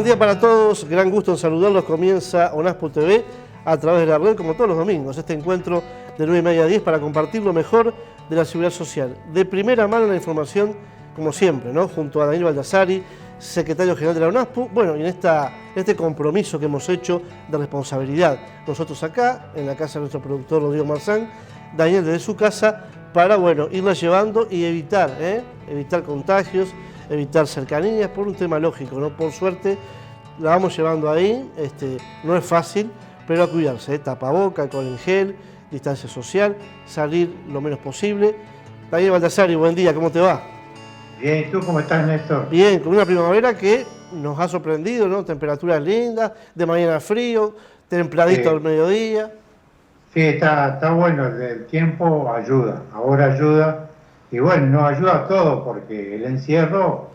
Buen día para todos, gran gusto en saludarlos. Comienza ONASPO TV a través de la red, como todos los domingos. Este encuentro de 9:30 a 10 para compartir lo mejor de la seguridad social. De primera mano la información, como siempre, ¿no? Junto a Daniel Baldassari, secretario general de la ONASPO. Bueno, y en este compromiso que hemos hecho de responsabilidad, nosotros acá, en la casa de nuestro productor Rodrigo Marzán, Daniel desde su casa, para, bueno, irla llevando y evitar contagios, evitar cercanías, por un tema lógico, ¿no? Por suerte la vamos llevando ahí, no es fácil, pero a cuidarse, tapaboca, alcohol en gel, distancia social, salir lo menos posible. Daniel Baldassari, buen día, ¿cómo te va? Bien, ¿y tú cómo estás, Néstor? Bien, con una primavera que nos ha sorprendido, ¿no? Temperaturas lindas, de mañana frío, templadito al mediodía. Sí, está bueno, el tiempo ayuda, ahora ayuda, y bueno, nos ayuda a todo porque el encierro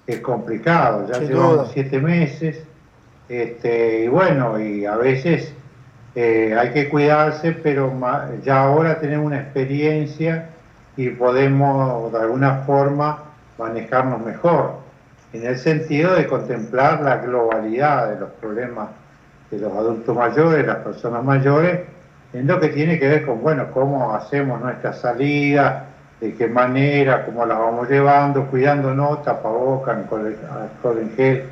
es complicado, ya llevamos 7 meses, y bueno, y a veces hay que cuidarse, pero ya ahora tenemos una experiencia y podemos de alguna forma manejarnos mejor, en el sentido de contemplar la globalidad de los problemas de los adultos mayores, las personas mayores, en lo que tiene que ver con, bueno, cómo hacemos nuestra salida, de qué manera, cómo la vamos llevando, cuidándonos, tapabocas, alcohol en gel,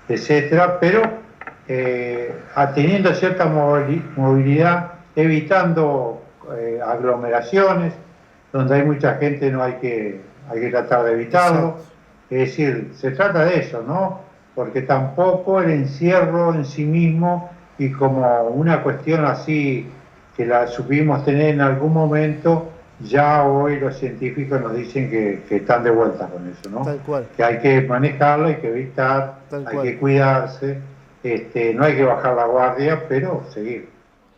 etcétera, pero teniendo cierta movilidad, evitando aglomeraciones, donde hay mucha gente hay que tratar de evitarlo. Exacto. Es decir, se trata de eso, ¿no? Porque tampoco el encierro en sí mismo y como una cuestión así que la supimos tener en algún momento, ya hoy los científicos nos dicen que están de vuelta con eso, ¿no? Tal cual. Que hay que manejarlo, hay que evitar, hay que cuidarse, no hay que bajar la guardia, pero seguir.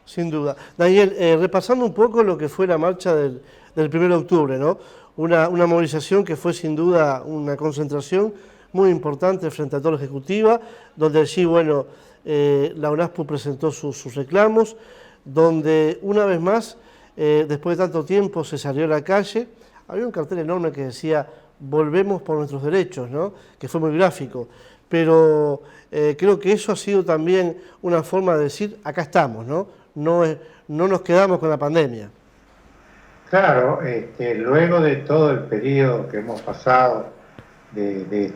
Sin duda. Daniel, repasando un poco lo que fue la marcha del 1 de octubre, ¿no? Una movilización que fue sin duda una concentración muy importante frente a toda la ejecutiva, donde allí, bueno, la ONASPO presentó sus reclamos, donde una vez más, después de tanto tiempo, se salió a la calle. Había un cartel enorme que decía "Volvemos por nuestros derechos", ¿no? Que fue muy gráfico, pero creo que eso ha sido también una forma de decir acá estamos, ¿no? No nos quedamos con la pandemia. Claro, luego de todo el periodo que hemos pasado de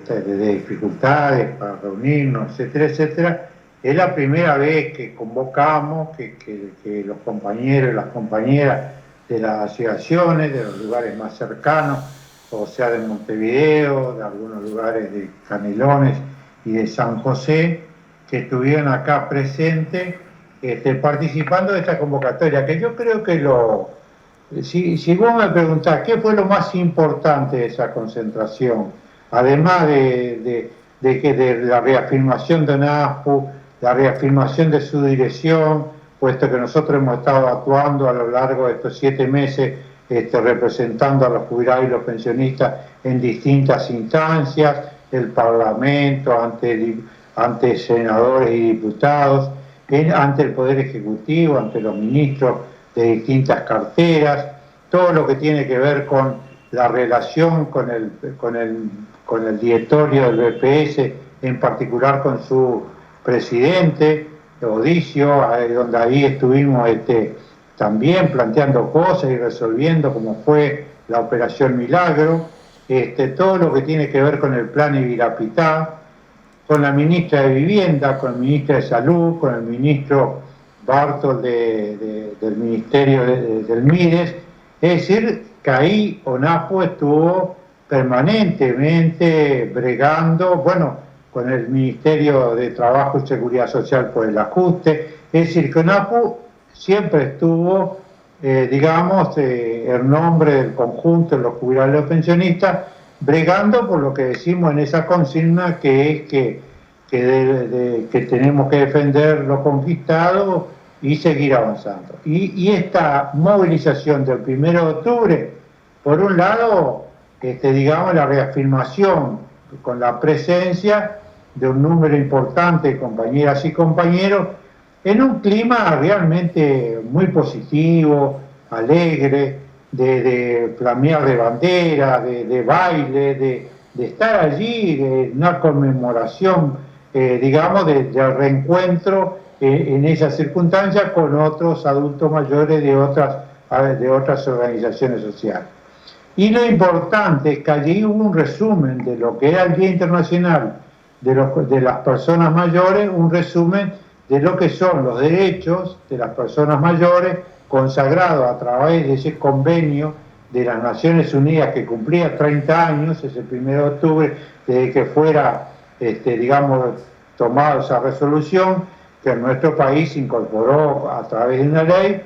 dificultades para reunirnos, etcétera, etcétera, es la primera vez que convocamos que los compañeros y las compañeras de las asociaciones, de los lugares más cercanos, o sea, de Montevideo, de algunos lugares de Canelones y de San José, que estuvieron acá presentes, participando de esta convocatoria, que yo creo que si vos me preguntás qué fue lo más importante de esa concentración, además de la reafirmación de ONASPO, la reafirmación de su dirección, puesto que nosotros hemos estado actuando a lo largo de estos 7 meses, representando a los jubilados y los pensionistas en distintas instancias, el Parlamento, ante senadores y diputados, ante el Poder Ejecutivo, ante los ministros de distintas carteras, todo lo que tiene que ver con la relación con el directorio del BPS, en particular con su presidente, Odicio, donde ahí estuvimos también planteando cosas y resolviendo, como fue la Operación Milagro, todo lo que tiene que ver con el plan Ibirapitá, con la ministra de Vivienda, con el ministro de Salud, con el ministro Bartol del Ministerio del MIDES, es decir, que ahí ONASPO estuvo permanentemente bregando, bueno, con el Ministerio de Trabajo y Seguridad Social por el ajuste, es decir, que ONASPO siempre estuvo, el nombre del conjunto de los jubilados y los pensionistas, bregando por lo que decimos en esa consigna, que es que tenemos que defender lo conquistado y seguir avanzando. Y esta movilización del 1 de octubre, por un lado, la reafirmación con la presencia de un número importante de compañeras y compañeros en un clima realmente muy positivo, alegre, de flamear de bandera, de baile, de estar allí, de una conmemoración digamos, de reencuentro en esa circunstancia con otros adultos mayores de otras organizaciones sociales. Y lo importante es que allí hubo un resumen de lo que era el Día Internacional de las Personas Mayores, un resumen de lo que son los derechos de las personas mayores consagrados a través de ese convenio de las Naciones Unidas que cumplía 30 años, ese 1 de octubre, desde que fuera, digamos, tomada esa resolución, que en nuestro país incorporó a través de una ley,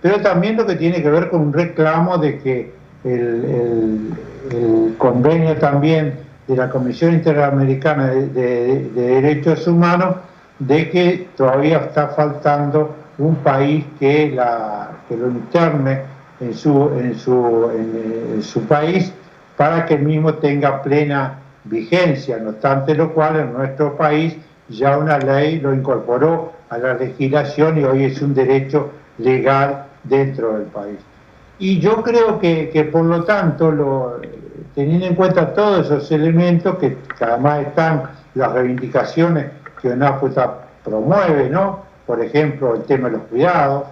pero también lo que tiene que ver con un reclamo de que el convenio también de la Comisión Interamericana de Derechos Humanos, de que todavía está faltando un país que lo interne en su país para que el mismo tenga plena vigencia, no obstante lo cual en nuestro país ya una ley lo incorporó a la legislación y hoy es un derecho legal dentro del país. Y yo creo que por lo tanto, teniendo en cuenta todos esos elementos, que además están las reivindicaciones que UNASPU promueve, ¿no? Por ejemplo, el tema de los cuidados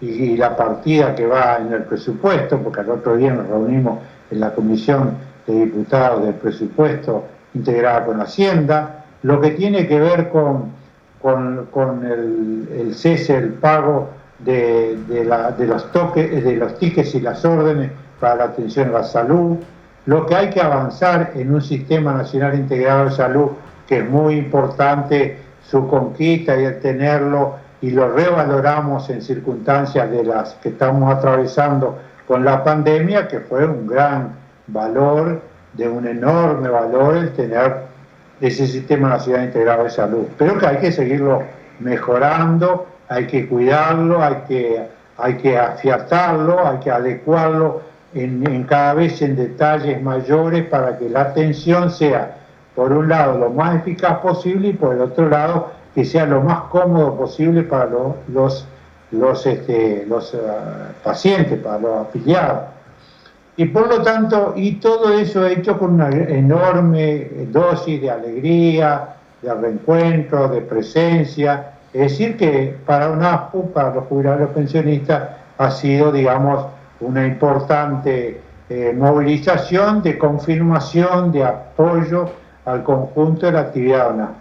y la partida que va en el presupuesto, porque el otro día nos reunimos en la Comisión de Diputados del Presupuesto integrada con Hacienda, lo que tiene que ver con el cese, el pago de los tickets y las órdenes para la atención a la salud, lo que hay que avanzar en un sistema nacional integrado de salud, que es muy importante su conquista y el tenerlo, y lo revaloramos en circunstancias de las que estamos atravesando con la pandemia, que fue un gran valor, de un enorme valor el tener ese sistema nacional integrado de salud, pero que hay que seguirlo mejorando, hay que cuidarlo, hay que afiatarlo, hay que adecuarlo en cada vez en detalles mayores para que la atención sea, por un lado, lo más eficaz posible y por el otro lado, que sea lo más cómodo posible para los pacientes, para los afiliados. Y por lo tanto, y todo eso hecho con una enorme dosis de alegría, de reencuentro, de presencia. Es decir, que para UNASPU, para los jubilados y los pensionistas, ha sido, digamos, una importante movilización de confirmación, de apoyo al conjunto de la actividad de UNASPU.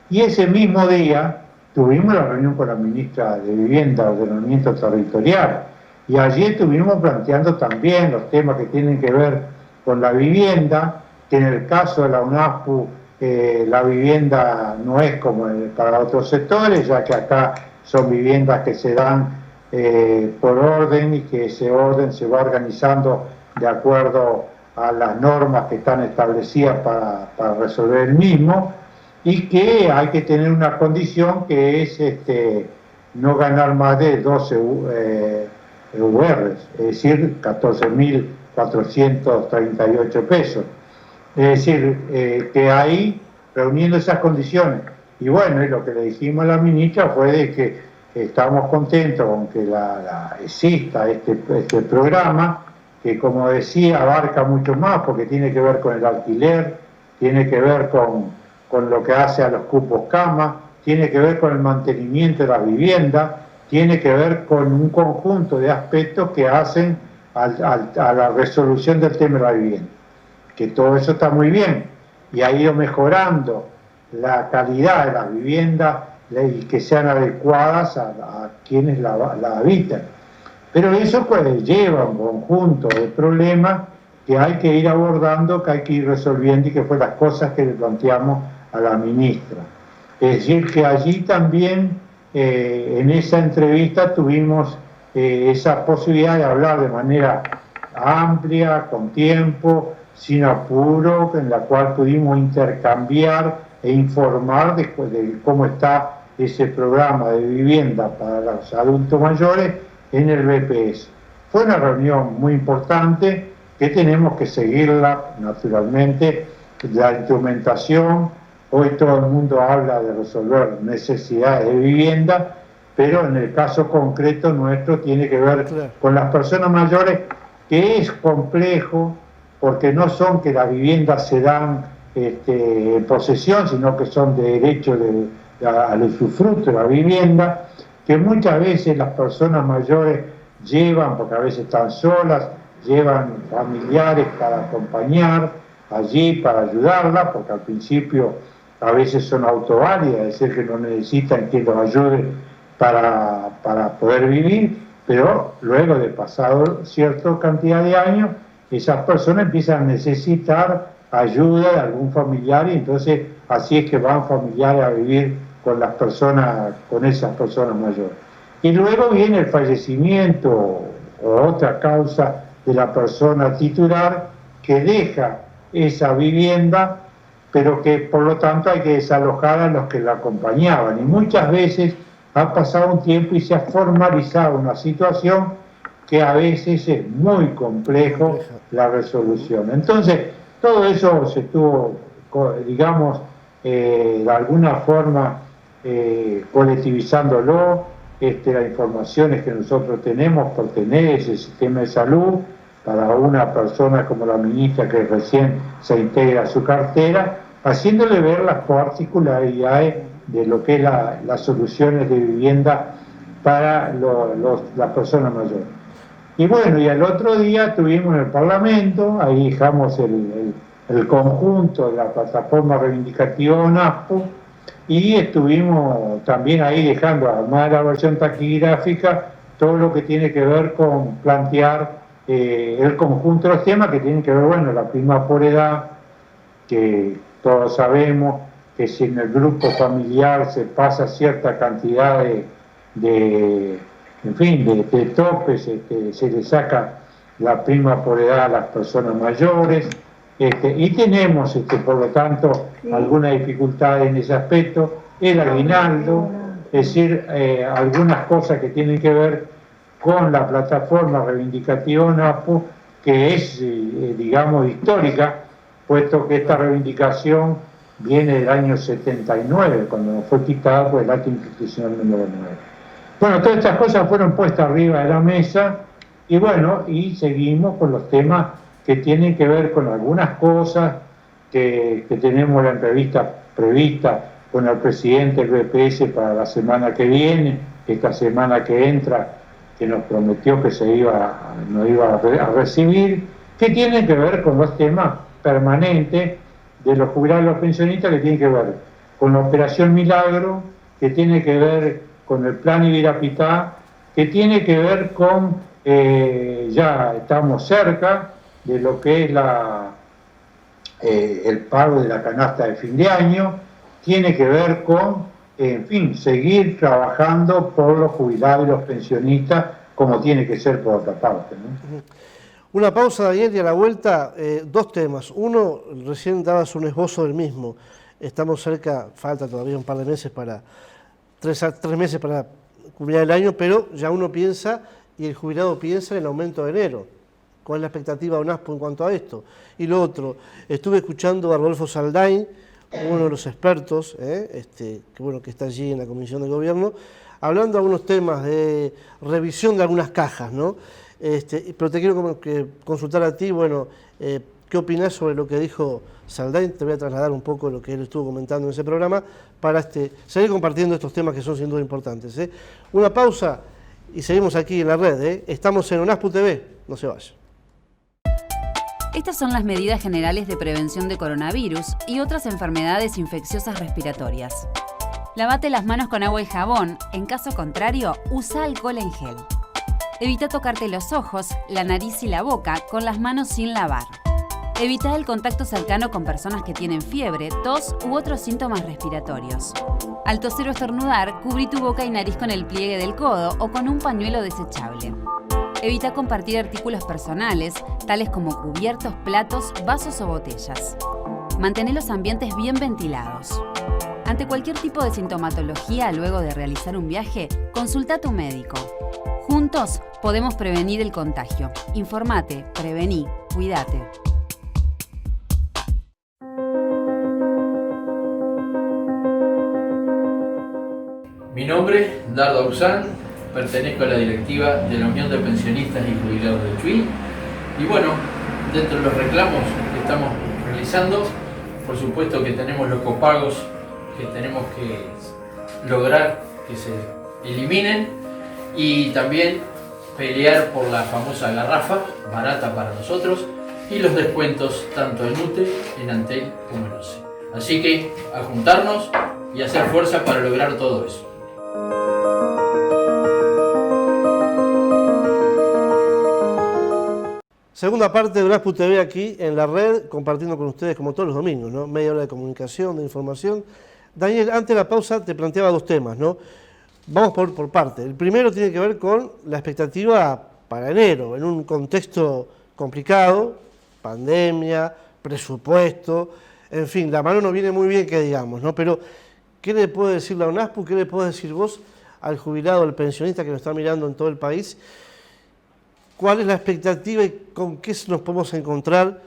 Y ese mismo día tuvimos la reunión con la ministra de Vivienda, Ordenamiento Territorial, y allí estuvimos planteando también los temas que tienen que ver con la vivienda, que en el caso de la UNASPU la vivienda no es como para otros sectores, ya que acá son viviendas que se dan por orden y que ese orden se va organizando de acuerdo a las normas que están establecidas para resolver el mismo, y que hay que tener una condición que es no ganar más de 12 URs, es decir, 14.438 pesos. Es decir, que ahí, reuniendo esas condiciones, y bueno, y lo que le dijimos a la ministra fue de que estamos contentos con que exista este programa, que como decía, abarca mucho más, porque tiene que ver con el alquiler, tiene que ver con lo que hace a los cupos cama, tiene que ver con el mantenimiento de la vivienda, tiene que ver con un conjunto de aspectos que hacen a la resolución del tema de la vivienda. Que todo eso está muy bien y ha ido mejorando la calidad de las viviendas y que sean adecuadas a quienes la habitan. Pero eso pues lleva un conjunto de problemas que hay que ir abordando, que hay que ir resolviendo, y que fue las cosas que le planteamos a la ministra. Es decir, que allí también en esa entrevista tuvimos esa posibilidad de hablar de manera amplia, con tiempo, sin apuro, en la cual pudimos intercambiar e informar de cómo está ese programa de vivienda para los adultos mayores en el BPS. Fue una reunión muy importante que tenemos que seguirla, naturalmente, la instrumentación. Hoy todo el mundo habla de resolver necesidades de vivienda, pero en el caso concreto nuestro tiene que ver con las personas mayores, que es complejo, porque no son que las viviendas se dan en posesión, sino que son de derecho al usufructo de la vivienda, que muchas veces las personas mayores llevan, porque a veces están solas, llevan familiares para acompañar allí, para ayudarla, porque al principio a veces son autoválidas, es decir, que no necesitan que los ayude para poder vivir, pero luego de pasado cierta cantidad de años, esas personas empiezan a necesitar ayuda de algún familiar y entonces así es que van familiares a vivir con las personas, con esas personas mayores. Y luego viene el fallecimiento o otra causa de la persona titular que deja esa vivienda, pero que por lo tanto hay que desalojar a los que la acompañaban. Y muchas veces ha pasado un tiempo y se ha formalizado una situación que a veces es muy complejo la resolución. Entonces, todo eso se estuvo, digamos, de alguna forma colectivizándolo, las informaciones que nosotros tenemos por tener ese sistema de salud para una persona como la ministra que recién se integra a su cartera, haciéndole ver las particularidades de lo que es las soluciones de vivienda para las personas mayores. Y bueno, y al otro día tuvimos en el Parlamento, ahí dejamos el conjunto de la plataforma reivindicativa ONASPO, y estuvimos también ahí dejando, además de la versión taquigráfica, todo lo que tiene que ver con plantear el conjunto de los temas que tienen que ver, bueno, la prima por edad, que todos sabemos que si en el grupo familiar se pasa cierta cantidad de topes, se le saca la prima por edad a las personas mayores, y tenemos, por lo tanto, alguna dificultad en ese aspecto, el aguinaldo, es decir, algunas cosas que tienen que ver con la plataforma reivindicativa ONASPO, que es, digamos, histórica, puesto que esta reivindicación viene del año 79, cuando fue quitada por el acto institucional número 9. Bueno, todas estas cosas fueron puestas arriba de la mesa, y bueno, y seguimos con los temas que tienen que ver con algunas cosas que tenemos la entrevista prevista con el presidente del BPS para la semana que viene, esta semana que entra, que nos prometió que nos iba a recibir, que tienen que ver con los temas permanentes de los jubilados y los pensionistas, que tienen que ver con la Operación Milagro, que tiene que ver con el Plan Ibirapitá, que tiene que ver con, ya estamos cerca de lo que es el pago de la canasta de fin de año, tiene que ver con, en fin, seguir trabajando por los jubilados y los pensionistas, como tiene que ser por otra parte, ¿no? Una pausa, Daniel, y a la vuelta, dos temas. Uno, recién dabas un esbozo del mismo. Estamos cerca, falta todavía un par de meses para, tres meses para culminar el año, pero ya uno piensa, y el jubilado piensa en el aumento de enero. ¿Cuál es la expectativa de ONASPO en cuanto a esto? Y lo otro, estuve escuchando a Rodolfo Saldain, uno de los expertos, que está allí en la Comisión de Gobierno, hablando de algunos temas de revisión de algunas cajas, ¿no? Pero te quiero consultar a ti, bueno, ¿qué opinás sobre lo que dijo Saldain? Te voy a trasladar un poco lo que él estuvo comentando en ese programa para seguir compartiendo estos temas que son sin duda importantes. Una pausa y seguimos aquí en la red. Estamos en ONASPO TV, no se vaya. Estas son las medidas generales de prevención de coronavirus y otras enfermedades infecciosas respiratorias. Lávate las manos con agua y jabón, en caso contrario, usa alcohol en gel. Evita tocarte los ojos, la nariz y la boca con las manos sin lavar. Evita el contacto cercano con personas que tienen fiebre, tos u otros síntomas respiratorios. Al toser o estornudar, cubrí tu boca y nariz con el pliegue del codo o con un pañuelo desechable. Evita compartir artículos personales, tales como cubiertos, platos, vasos o botellas. Mantén los ambientes bien ventilados. Ante cualquier tipo de sintomatología luego de realizar un viaje, consulta a tu médico. Juntos podemos prevenir el contagio. Informate, prevení, cuídate. Mi nombre es Dardo Auxán, pertenezco a la directiva de la Unión de Pensionistas y Jubilados de Chuy. Y bueno, dentro de los reclamos que estamos realizando, por supuesto que tenemos los copagos que tenemos que lograr que se eliminen y también pelear por la famosa garrafa, barata para nosotros, y los descuentos tanto en UTE, en Antel como en OCE. Así que a juntarnos y hacer fuerza para lograr todo eso. Segunda parte de UNASPU TV aquí en la red, compartiendo con ustedes como todos los domingos, ¿no? Media hora de comunicación, de información. Daniel, antes de la pausa te planteaba dos temas, ¿no? Vamos por parte. El primero tiene que ver con la expectativa para enero, en un contexto complicado, pandemia, presupuesto, en fin, la mano no viene muy bien que digamos, ¿no? Pero, ¿qué le puede decir la UNASPU? ¿Qué le puede decir vos al jubilado, al pensionista que nos está mirando en todo el país? ¿Cuál es la expectativa y con qué nos podemos encontrar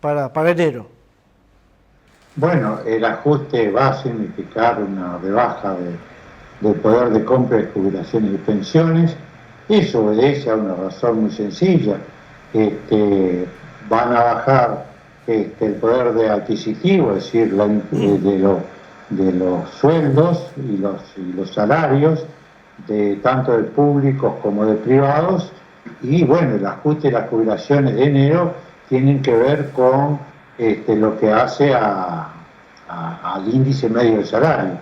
para enero? Bueno, el ajuste va a significar una rebaja del poder de compra de jubilaciones y pensiones. Eso obedece a una razón muy sencilla. Van a bajar el poder de adquisitivo, es decir, de los sueldos y los salarios, tanto de públicos como de privados. Y bueno, el ajuste de las jubilaciones de enero tienen que ver con lo que hace al índice medio de salario.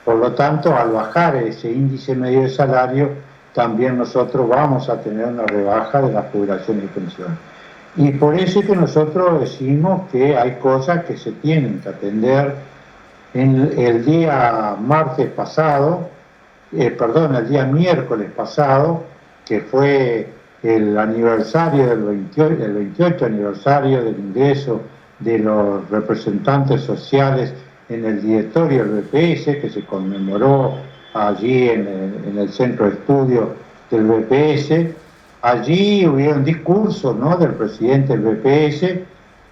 Por lo tanto, al bajar ese índice medio de salario, también nosotros vamos a tener una rebaja de las jubilaciones y pensiones. Y por eso es que nosotros decimos que hay cosas que se tienen que atender. El día miércoles pasado, que fue el aniversario el 28 aniversario del ingreso de los representantes sociales en el directorio del BPS, que se conmemoró allí en el centro de estudio del BPS. Allí hubieron discursos, ¿no?, del presidente del BPS,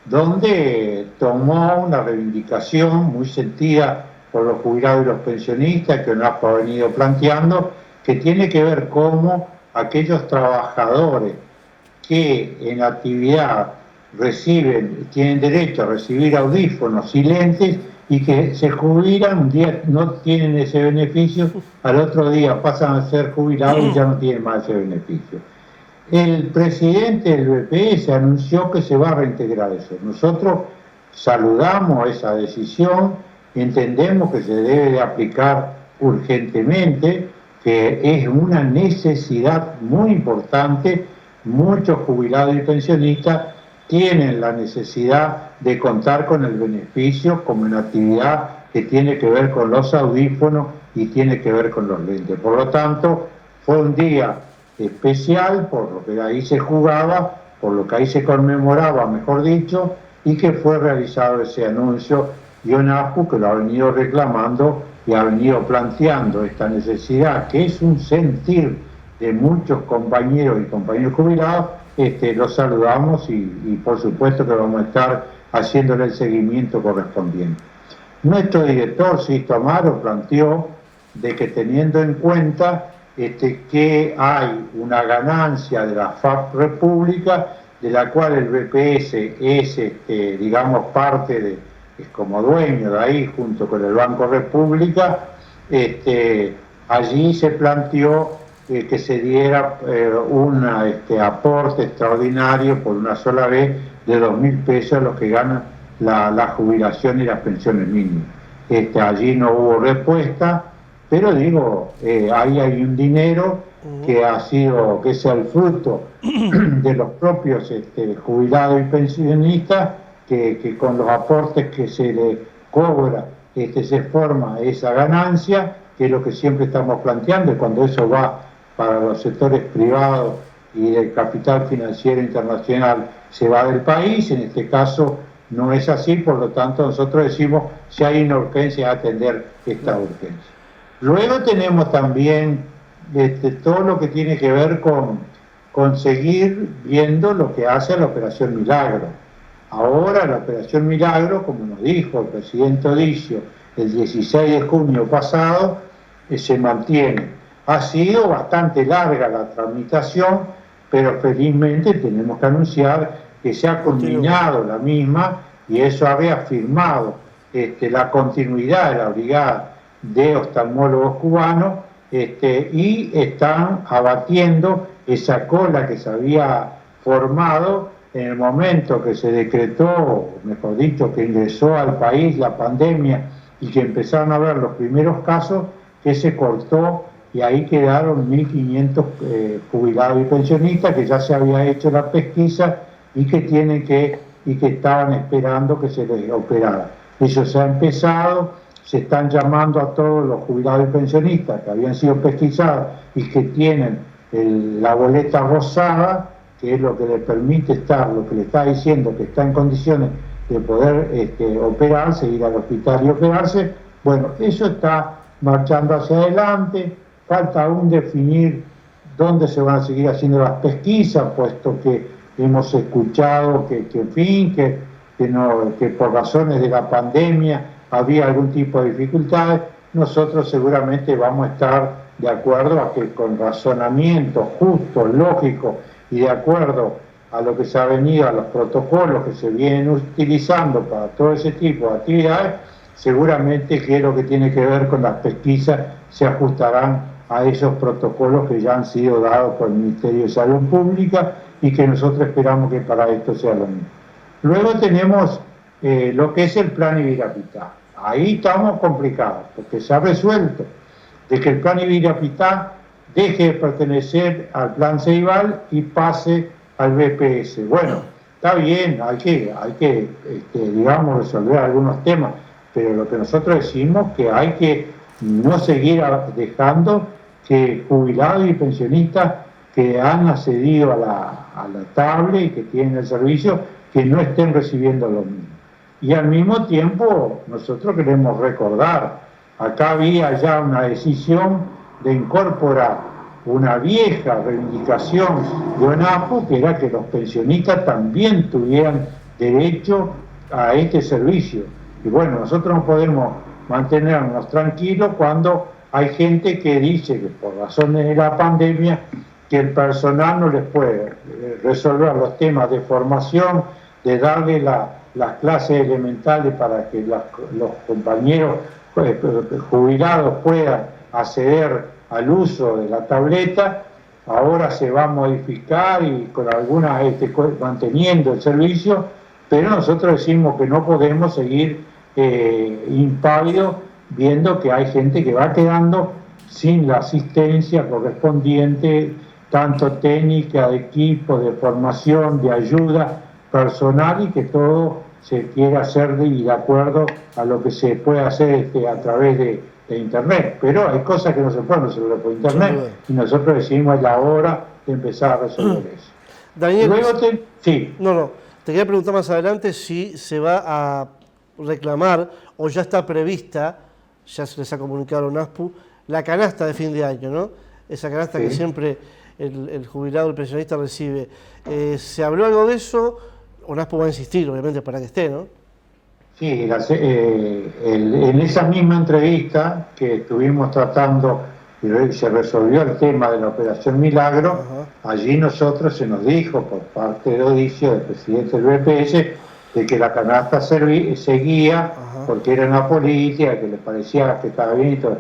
donde tomó una reivindicación muy sentida por los jubilados y los pensionistas que UNASPU ha venido planteando, que tiene que ver cómo aquellos trabajadores que en actividad tienen derecho a recibir audífonos y lentes y que se jubilan, un día no tienen ese beneficio, al otro día pasan a ser jubilados y ya no tienen más ese beneficio. El presidente del BPS anunció que se va a reintegrar eso. Nosotros saludamos esa decisión, entendemos que se debe de aplicar urgentemente, que es una necesidad muy importante. Muchos jubilados y pensionistas tienen la necesidad de contar con el beneficio como una actividad que tiene que ver con los audífonos y tiene que ver con los lentes. Por lo tanto, fue un día especial por lo que ahí se jugaba, por lo que ahí se conmemoraba, mejor dicho, y que fue realizado ese anuncio, y UNASPU que lo ha venido reclamando y ha venido planteando esta necesidad, que es un sentir de muchos compañeros y compañeros jubilados. Los saludamos y por supuesto que vamos a estar haciéndole el seguimiento correspondiente. Nuestro director, Sisto Amaro, planteó de que teniendo en cuenta que hay una ganancia de la FAP República, de la cual el BPS es, digamos, parte es como dueño de ahí, junto con el Banco República, allí se planteó que se diera un aporte extraordinario por una sola vez de 2.000 pesos a los que ganan la jubilación y las pensiones mínimas. Allí no hubo respuesta, pero digo, ahí hay un dinero que es el fruto de los propios jubilados y pensionistas, que con los aportes que se le cobra se forma esa ganancia, que es lo que siempre estamos planteando, y cuando eso va para los sectores privados y el capital financiero internacional se va del país. En este caso no es así, por lo tanto nosotros decimos si hay una urgencia atender esta urgencia. Luego tenemos también todo lo que tiene que ver con seguir viendo lo que hace la Operación Milagro. Ahora la Operación Milagro, como nos dijo el presidente Odicio el 16 de junio pasado, se mantiene. Ha sido bastante larga la tramitación, pero felizmente tenemos que anunciar que se ha culminado la misma y eso ha reafirmado la continuidad de la brigada de oftalmólogos cubanos, y están abatiendo esa cola que se había formado en el momento que se decretó, mejor dicho, que ingresó al país la pandemia y que empezaron a ver los primeros casos, que se cortó y ahí quedaron 1.500 jubilados y pensionistas que ya se había hecho la pesquisa y que estaban esperando que se les operara. Eso se ha empezado, se están llamando a todos los jubilados y pensionistas que habían sido pesquisados y que tienen la boleta rosada, que es lo que le permite lo que le está diciendo que está en condiciones de poder operarse, ir al hospital y operarse. Bueno, eso está marchando hacia adelante, falta aún definir dónde se van a seguir haciendo las pesquisas, puesto que hemos escuchado que por razones de la pandemia había algún tipo de dificultades. Nosotros seguramente vamos a estar de acuerdo a que con razonamientos justos, lógicos y de acuerdo a lo que se ha venido, a los protocolos que se vienen utilizando para todo ese tipo de actividades, seguramente que lo que tiene que ver con las pesquisas se ajustarán a esos protocolos que ya han sido dados por el Ministerio de Salud Pública y que nosotros esperamos que para esto sea lo mismo. Luego tenemos lo que es el plan Ibirapitá. Ahí estamos complicados, porque se ha resuelto de que el plan Ibirapitá deje de pertenecer al plan Ceibal y pase al BPS. Bueno, está bien, hay que digamos, resolver algunos temas, pero lo que nosotros decimos que hay que no seguir dejando que jubilados y pensionistas que han accedido a la tablet y que tienen el servicio, que no estén recibiendo lo mismo. Y al mismo tiempo, nosotros queremos recordar, acá había ya una decisión de incorporar una vieja reivindicación de ONASPO, que era que los pensionistas también tuvieran derecho a este servicio. Y bueno, nosotros no podemos mantenernos tranquilos cuando hay gente que dice que por razones de la pandemia que el personal no les puede resolver los temas de formación, de darle las clases elementales para que los compañeros jubilados puedan acceder al uso de la tableta. Ahora se va a modificar y con algunas manteniendo el servicio, pero nosotros decimos que no podemos seguir impávidos viendo que hay gente que va quedando sin la asistencia correspondiente, tanto técnica, de equipo, de formación, de ayuda personal, y que todo se quiere hacer de acuerdo a lo que se puede hacer a través de Internet. Pero hay cosas que no se pueden resolver por Internet y nosotros decimos es la hora de empezar a resolver eso. Daniel, luego sí. No, te quería preguntar más adelante si se va a reclamar o ya está prevista, ya se les ha comunicado a UNASPU, la canasta de fin de año, ¿no? Esa canasta que siempre el jubilado, el pensionista recibe. ¿Se habló algo de eso? UNASPU va a insistir, obviamente, para que esté, ¿no? Sí, en esa misma entrevista que estuvimos tratando y se resolvió el tema de la Operación Milagro, allí nosotros se nos dijo por parte de Odicio, del presidente del BPS, de que la canasta seguía porque era una política que le parecía que estaba bien y todo.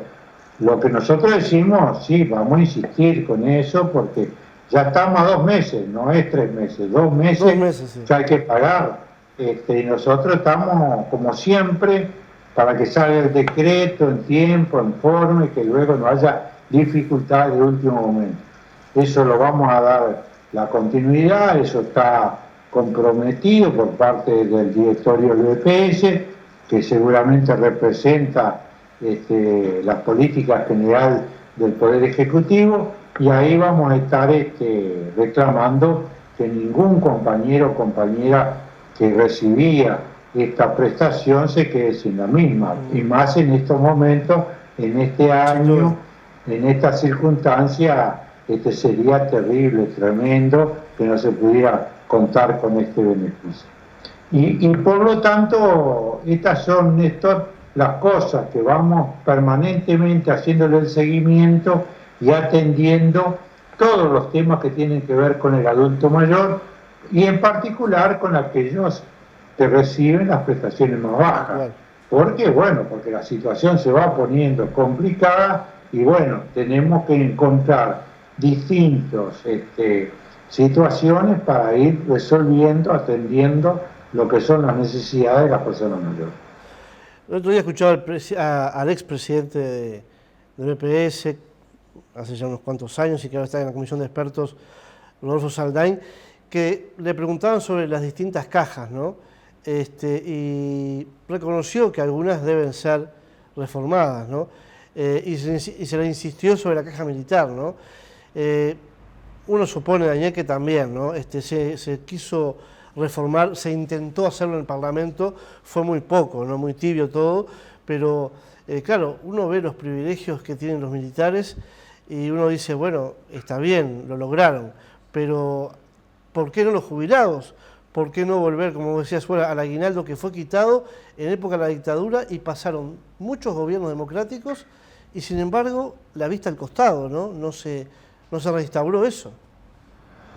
Lo que nosotros decimos, sí, vamos a insistir con eso porque ya estamos a 2 meses, no es 3 meses, 2 meses, 2 meses sí. Que hay que pagar. Y nosotros estamos, como siempre, para que salga el decreto en tiempo, en forma, y que luego no haya dificultades de último momento. Eso lo vamos a dar la continuidad, eso está comprometido por parte del directorio del BPS, que seguramente representa las políticas generales del Poder Ejecutivo, y ahí vamos a estar reclamando que ningún compañero o compañera que recibía esta prestación se quede sin la misma, y más en estos momentos, en este año, en esta circunstancia, sería terrible, tremendo que no se pudiera contar con este beneficio. Y por lo tanto, estas son, Néstor, las cosas que vamos permanentemente haciéndole el seguimiento y atendiendo todos los temas que tienen que ver con el adulto mayor, y en particular con aquellos que reciben las prestaciones más bajas. Claro. ¿Por qué? Bueno, porque la situación se va poniendo complicada y bueno, tenemos que encontrar distintas situaciones para ir resolviendo, atendiendo lo que son las necesidades de las personas mayores. El otro día escuchaba al expresidente del BPS, hace ya unos cuantos años y que ahora está en la comisión de expertos, Rodolfo Saldain, que le preguntaban sobre las distintas cajas, ¿no? Y reconoció que algunas deben ser reformadas, ¿no? Y se le insistió sobre la caja militar, ¿no? Uno supone, Daniel, que también, ¿no? Se quiso reformar, se intentó hacerlo en el Parlamento, fue muy poco, ¿no? Muy tibio todo, pero claro, uno ve los privilegios que tienen los militares y uno dice, bueno, está bien, lo lograron, pero ¿por qué no los jubilados? ¿Por qué no volver, como decías, al aguinaldo que fue quitado en época de la dictadura y pasaron muchos gobiernos democráticos y sin embargo la vista al costado, ¿no? No se reinstauró eso.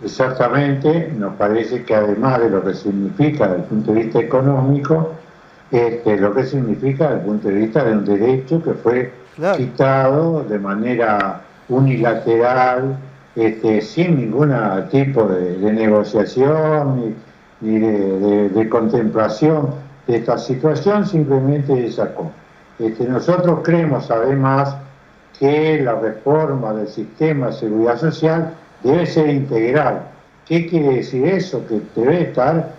Exactamente, nos parece que además de lo que significa desde el punto de vista económico, lo que significa desde el punto de vista de un derecho que fue quitado de manera unilateral, sin ningún tipo de negociación ni de contemplación de esta situación, simplemente se sacó. Nosotros creemos además que la reforma del sistema de seguridad social debe ser integral. ¿Qué quiere decir eso? Que debe estar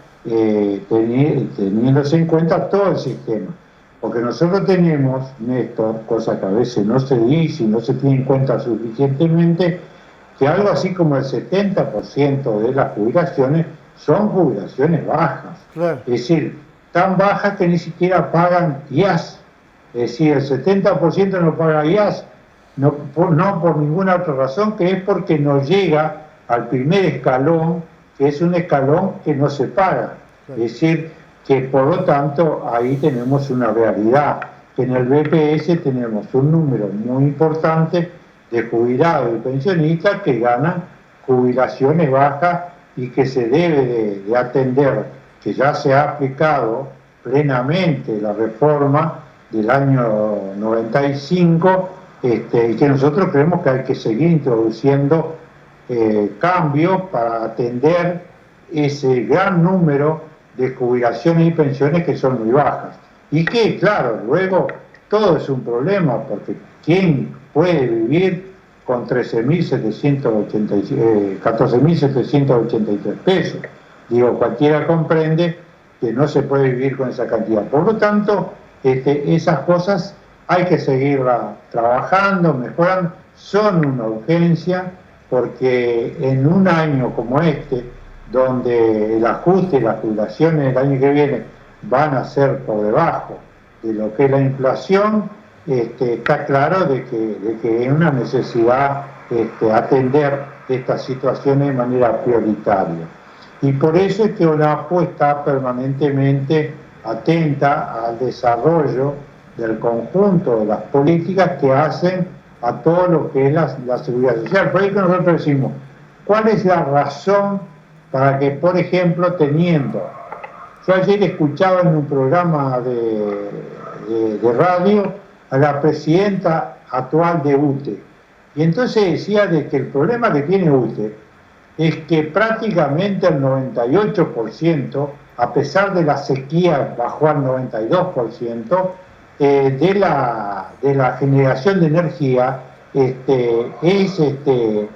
teniéndose en cuenta todo el sistema. Porque nosotros tenemos, Néstor, cosa que a veces no se dice y no se tiene en cuenta suficientemente, que algo así como el 70% de las jubilaciones son jubilaciones bajas. Claro. Es decir, tan bajas que ni siquiera pagan IAS. Es decir, el 70% no paga IAS, no por ninguna otra razón, que es porque no llega al primer escalón, que es un escalón que no se paga. Es decir, que por lo tanto ahí tenemos una realidad, que en el BPS tenemos un número muy importante de jubilados y pensionistas que ganan jubilaciones bajas y que se debe de atender, que ya se ha aplicado plenamente la reforma del año 95, y que nosotros creemos que hay que seguir introduciendo cambios para atender ese gran número de jubilaciones y pensiones que son muy bajas. Y que, claro, luego todo es un problema, porque ¿quién puede vivir con 14.783 pesos? Digo, cualquiera comprende que no se puede vivir con esa cantidad. Por lo tanto, esas cosas hay que seguirla trabajando, mejorando, son una urgencia, porque en un año como donde el ajuste y las jubilaciones el año que viene van a ser por debajo de lo que es la inflación, está claro de que es una necesidad atender estas situaciones de manera prioritaria. Y por eso es que ONASPO está permanentemente atenta al desarrollo del conjunto de las políticas que hacen a todo lo que es la seguridad social. Por ahí que nosotros decimos, ¿cuál es la razón para que, por ejemplo, yo ayer escuchaba en un programa de radio a la presidenta actual de UTE, y entonces decía de que el problema que tiene UTE es que prácticamente el 98%, a pesar de la sequía bajó al 92%, de la generación de energía es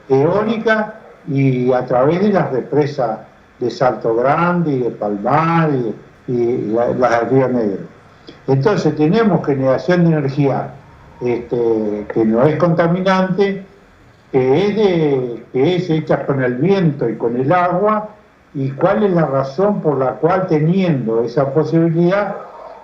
eólica y a través de las represas de Salto Grande y de Palmar y las del Río Negro. Entonces tenemos generación de energía que no es contaminante, que es hecha con el viento y con el agua. ¿Y cuál es la razón por la cual, teniendo esa posibilidad,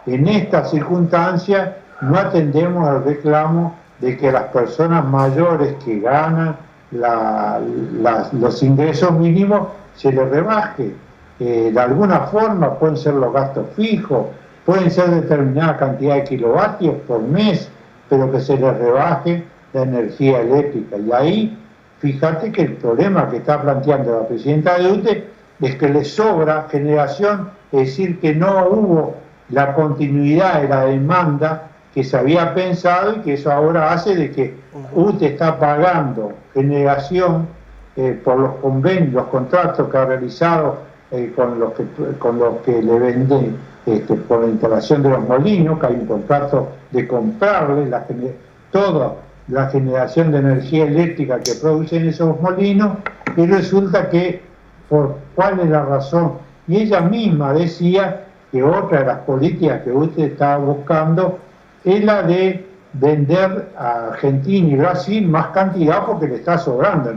en esta circunstancia no atendemos al reclamo de que las personas mayores que ganan los ingresos mínimos se les rebaje? De alguna forma pueden ser los gastos fijos, pueden ser determinada cantidad de kilovatios por mes, pero que se les rebaje la energía eléctrica. Y ahí, fíjate que el problema que está planteando la presidenta de UTE es que les sobra generación, es decir, que no hubo la continuidad de la demanda que se había pensado y que eso ahora hace de que UTE está pagando generación por los convenios, los contratos que ha realizado con los que le venden por la instalación de los molinos, que hay un contrato de comprarle toda la generación de energía eléctrica que producen esos molinos, y resulta que, ¿cuál es la razón? Y ella misma decía que otra de las políticas que usted estaba buscando es la de vender a Argentina y Brasil más cantidad porque le está sobrando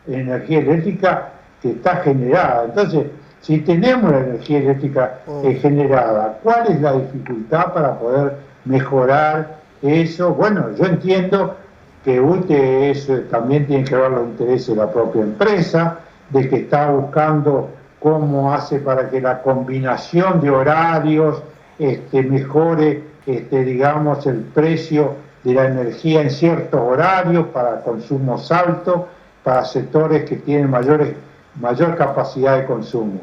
energía eléctrica que está generada. Entonces, si tenemos la energía eléctrica generada, ¿cuál es la dificultad para poder mejorar eso? Bueno, yo entiendo que UTE también tiene que ver los intereses de la propia empresa, de que está buscando cómo hace para que la combinación de horarios mejore, digamos, el precio de la energía en ciertos horarios para consumos altos, para sectores que tienen mayor capacidad de consumo.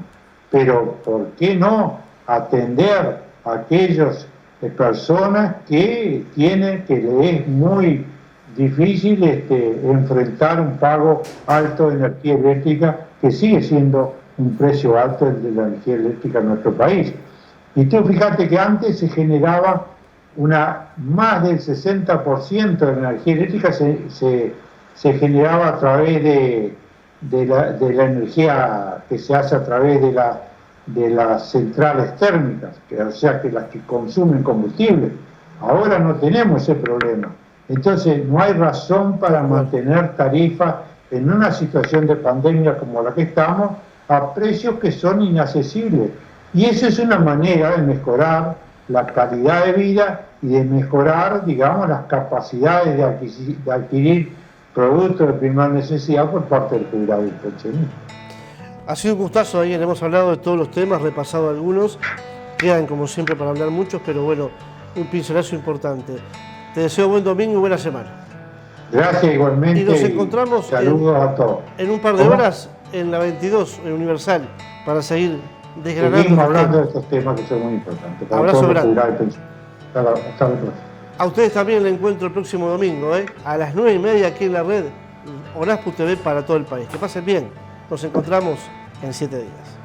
Pero ¿por qué no atender a aquellas personas que le es muy difícil enfrentar un pago alto de energía eléctrica, que sigue siendo un precio alto el de la energía eléctrica en nuestro país? Y tú fíjate que antes se generaba más del 60% de la energía eléctrica se generaba a través de la energía que se hace a través de las centrales térmicas, o sea, que las que consumen combustible. Ahora no tenemos ese problema. Entonces no hay razón para mantener tarifas en una situación de pandemia como la que estamos a precios que son inaccesibles. Y eso es una manera de mejorar la calidad de vida y de mejorar, digamos, las capacidades de adquirir productos de primera necesidad por parte del jubilado y el pensionista. Ha sido un gustazo, Daniel. Hemos hablado de todos los temas, repasado algunos. Quedan, como siempre, para hablar muchos, pero bueno, un pincelazo importante. Te deseo buen domingo y buena semana. Gracias, igualmente. Y nos encontramos saludos a todos. En un par de horas en la 22, en Universal, para seguir desgranando. Seguimos hablando de estos temas que son muy importantes. Abrazo grande. Hasta la próxima. A ustedes también el encuentro el próximo domingo, a las 9:30 aquí en la red ONASPU TV para todo el país. Que pasen bien. Nos encontramos en 7 días.